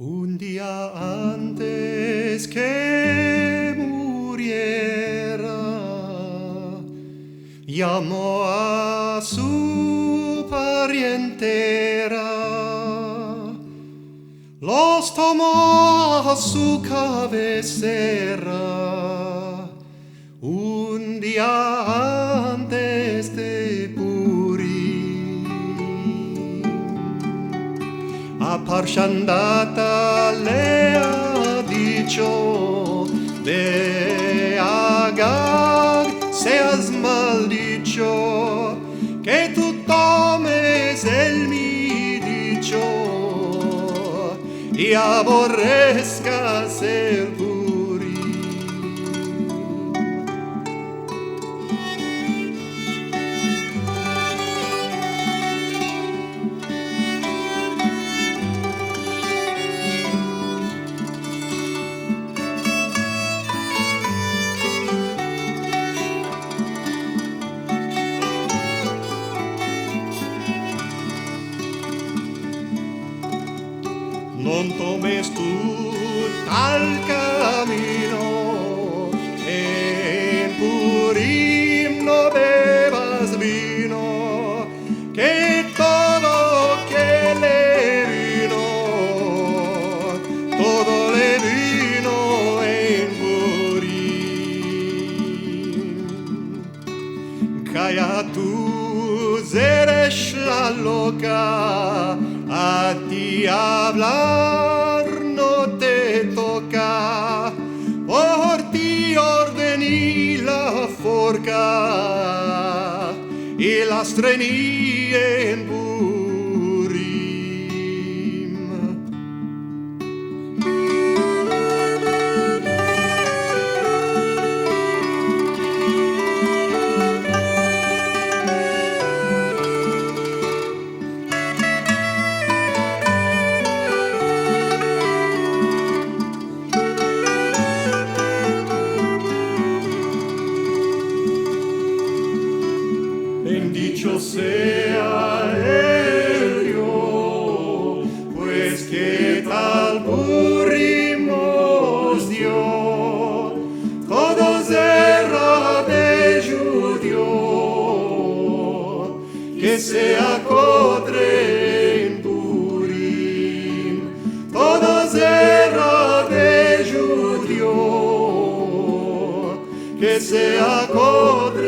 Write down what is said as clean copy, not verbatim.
Un día antes que muriera, llamó a su parientera, los tomó a su cabecera, un día antes de Purim. A Parshandata le ha dicho: ve a Gag, seas maldicho, que tú tomes el mi dicho y aborrezcas el Purim. Non tomes tu tal camino, en Purim no bebas vino, que todo que le vino, todo le vino en Purim. Calla tú, eres la loca, a ti hablar no te toca, por ti ordené la forca y la estrené en Purim. Bendito sea el Dios, pues que tal Purim nos dio, todos era de judío, que sea cotre en Purim, todos era de judío, que sea cotre